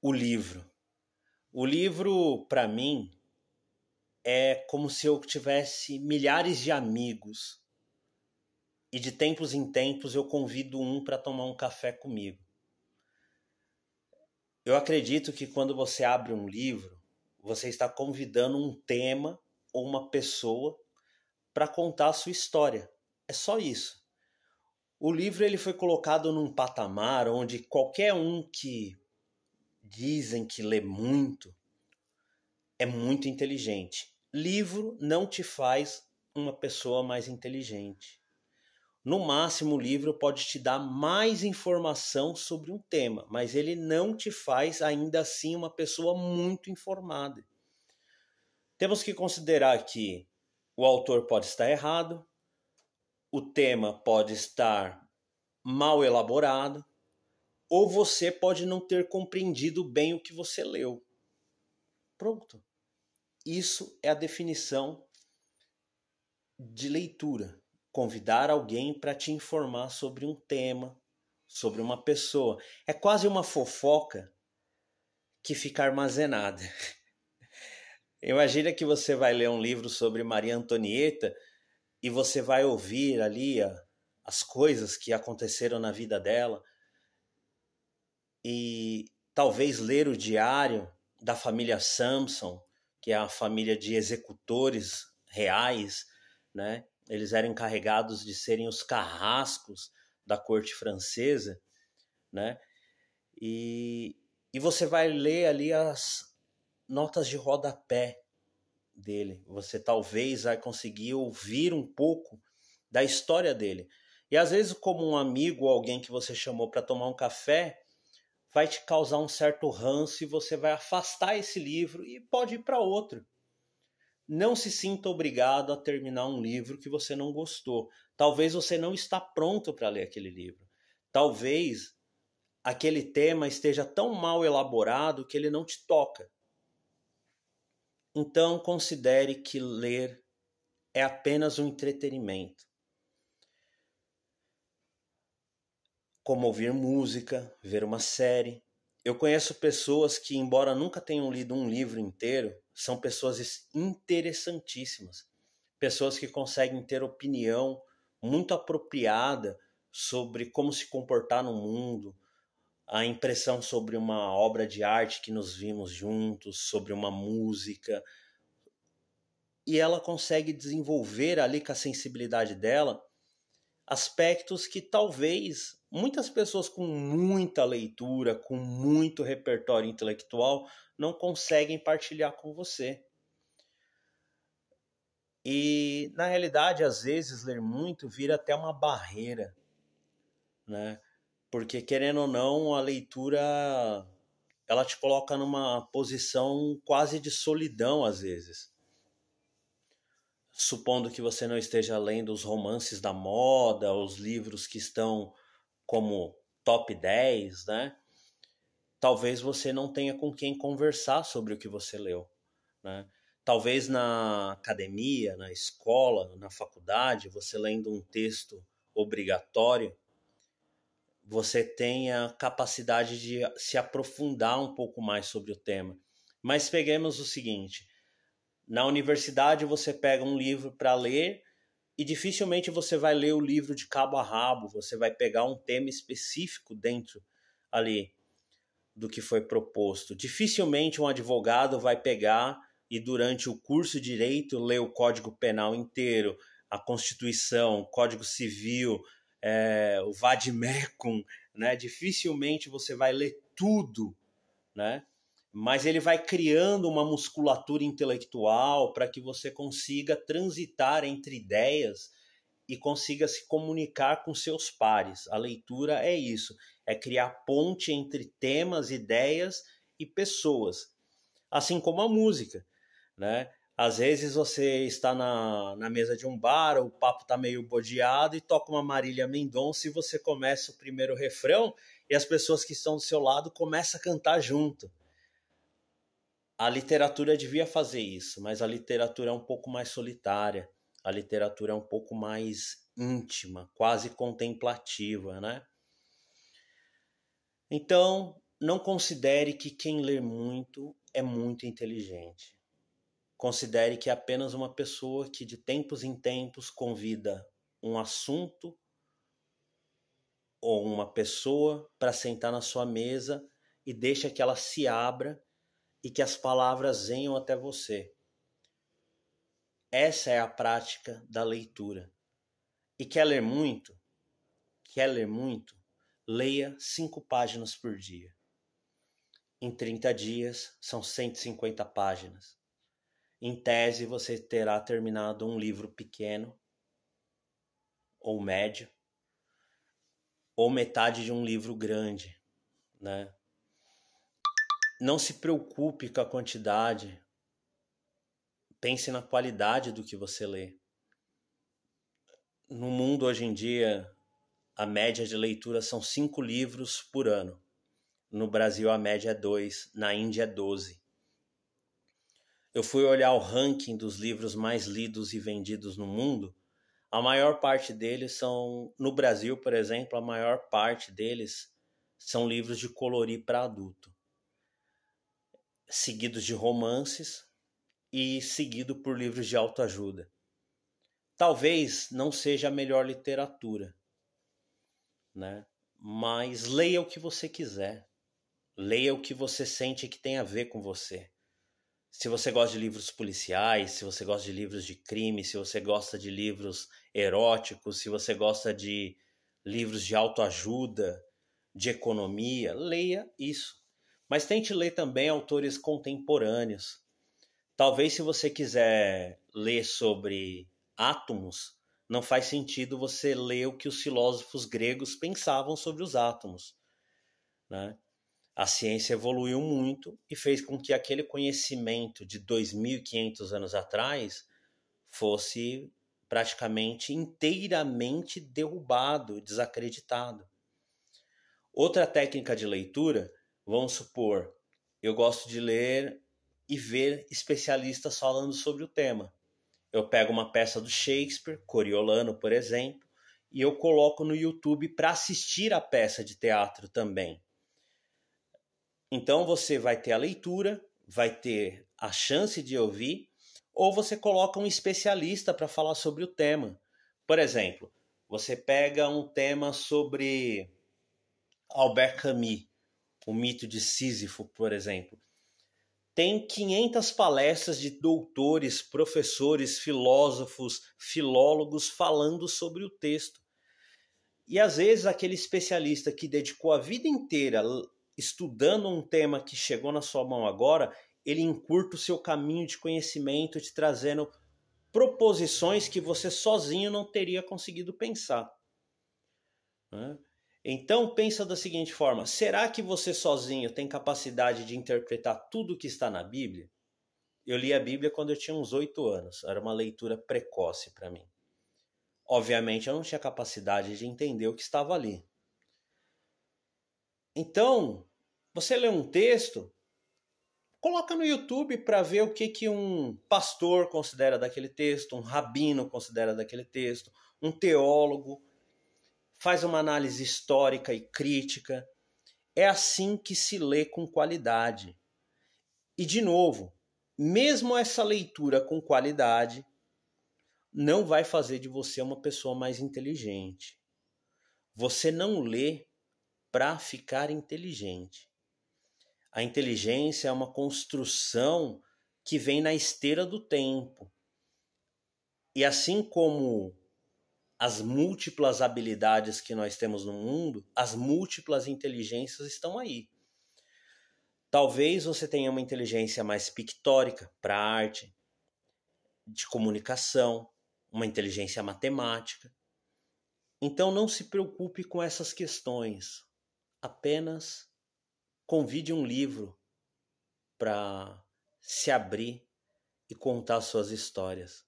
O livro. O livro, para mim, é como se eu tivesse milhares de amigos e de tempos em tempos eu convido um para tomar um café comigo. Eu acredito que quando você abre um livro, você está convidando um tema ou uma pessoa para contar a sua história. É só isso. O livro ele foi colocado num patamar onde qualquer um que dizem que lê muito é muito inteligente. Livro não te faz uma pessoa mais inteligente. No máximo, o livro pode te dar mais informação sobre um tema, mas ele não te faz ainda assim uma pessoa muito informada. Temos que considerar que o autor pode estar errado, o tema pode estar mal elaborado, ou você pode não ter compreendido bem o que você leu. Pronto. Isso é a definição de leitura. Convidar alguém para te informar sobre um tema, sobre uma pessoa. É quase uma fofoca que fica armazenada. Imagina que você vai ler um livro sobre Maria Antonieta e você vai ouvir ali as coisas que aconteceram na vida dela e talvez ler o diário da família Samson, que é a família de executores reais, né? Eles eram encarregados de serem os carrascos da corte francesa, né? E você vai ler ali as notas de rodapé dele. Você talvez vai conseguir ouvir um pouco da história dele. E às vezes, como um amigo ou alguém que você chamou para tomar um café, vai te causar um certo ranço e você vai afastar esse livro e pode ir para outro. Não se sinta obrigado a terminar um livro que você não gostou. Talvez você não está pronto para ler aquele livro. Talvez aquele tema esteja tão mal elaborado que ele não te toca. Então considere que ler é apenas um entretenimento. Como ouvir música, ver uma série. Eu conheço pessoas que, embora nunca tenham lido um livro inteiro, são pessoas interessantíssimas. Pessoas que conseguem ter opinião muito apropriada sobre como se comportar no mundo, a impressão sobre uma obra de arte que nos vimos juntos, sobre uma música. E ela consegue desenvolver ali com a sensibilidade dela aspectos que talvez muitas pessoas com muita leitura, com muito repertório intelectual, não conseguem partilhar com você. E, na realidade, às vezes, ler muito vira até uma barreira, né? Porque, querendo ou não, a leitura ela te coloca numa posição quase de solidão, às vezes. Supondo que você não esteja lendo os romances da moda, os livros que estão como top 10, né? Talvez você não tenha com quem conversar sobre o que você leu, né? Talvez na academia, na escola, na faculdade, você lendo um texto obrigatório, você tenha capacidade de se aprofundar um pouco mais sobre o tema. Mas peguemos o seguinte, na universidade você pega um livro para ler e dificilmente você vai ler o livro de cabo a rabo, você vai pegar um tema específico dentro ali do que foi proposto. Dificilmente um advogado vai pegar e durante o curso de direito ler o Código Penal inteiro, a Constituição, o Código Civil, o Vade-Mecum, né? Dificilmente você vai ler tudo, né? Mas ele vai criando uma musculatura intelectual para que você consiga transitar entre ideias e consiga se comunicar com seus pares. A leitura é isso, é criar ponte entre temas, ideias e pessoas. Assim como a música, né? Às vezes você está na mesa de um bar, o papo está meio bodeado e toca uma Marília Mendonça e você começa o primeiro refrão e as pessoas que estão do seu lado começam a cantar junto. A literatura devia fazer isso, mas a literatura é um pouco mais solitária, a literatura é um pouco mais íntima, quase contemplativa, né? Então, não considere que quem lê muito é muito inteligente. Considere que é apenas uma pessoa que de tempos em tempos convida um assunto ou uma pessoa para sentar na sua mesa e deixa que ela se abra e que as palavras venham até você. Essa é a prática da leitura. E quer ler muito? Leia 5 páginas por dia. Em 30 dias, são 150 páginas. Em tese, você terá terminado um livro pequeno, ou médio, ou metade de um livro grande, né? Não se preocupe com a quantidade. Pense na qualidade do que você lê. No mundo hoje em dia, a média de leitura são 5 livros por ano. No Brasil, a média é 2. Na Índia, é 12. Eu fui olhar o ranking dos livros mais lidos e vendidos no mundo. A maior parte deles são... No Brasil, por exemplo, a maior parte deles são livros de colorir para adulto. Seguidos de romances e seguido por livros de autoajuda. Talvez não seja a melhor literatura, né? Mas leia o que você quiser. Leia o que você sente que tem a ver com você. Se você gosta de livros policiais, se você gosta de livros de crime, se você gosta de livros eróticos, se você gosta de livros de autoajuda, de economia, leia isso. Mas tente ler também autores contemporâneos. Talvez se você quiser ler sobre átomos, não faz sentido você ler o que os filósofos gregos pensavam sobre os átomos, né? A ciência evoluiu muito e fez com que aquele conhecimento de 2.500 anos atrás fosse praticamente inteiramente derrubado, desacreditado. Outra técnica de leitura, vamos supor, eu gosto de ler e ver especialistas falando sobre o tema. Eu pego uma peça do Shakespeare, Coriolano, por exemplo, e eu coloco no YouTube para assistir a peça de teatro também. Então você vai ter a leitura, vai ter a chance de ouvir, ou você coloca um especialista para falar sobre o tema. Por exemplo, você pega um tema sobre Albert Camus, o mito de Sísifo, por exemplo. Tem 500 palestras de doutores, professores, filósofos, filólogos falando sobre o texto. E às vezes aquele especialista que dedicou a vida inteira estudando um tema que chegou na sua mão agora, ele encurta o seu caminho de conhecimento, te trazendo proposições que você sozinho não teria conseguido pensar, né? Então pensa da seguinte forma: será que você sozinho tem capacidade de interpretar tudo que está na Bíblia? Eu li a Bíblia quando eu tinha uns 8 anos, era uma leitura precoce para mim. Obviamente eu não tinha capacidade de entender o que estava ali. Então, você lê um texto, coloca no YouTube para ver o que um pastor considera daquele texto, um rabino considera daquele texto, um teólogo, faz uma análise histórica e crítica. É assim que se lê com qualidade. E, de novo, mesmo essa leitura com qualidade não vai fazer de você uma pessoa mais inteligente. Você não lê para ficar inteligente. A inteligência é uma construção que vem na esteira do tempo. E assim como as múltiplas habilidades que nós temos no mundo, as múltiplas inteligências estão aí. Talvez você tenha uma inteligência mais pictórica para a arte, de comunicação, uma inteligência matemática. Então não se preocupe com essas questões. Apenas convide um livro para se abrir e contar suas histórias.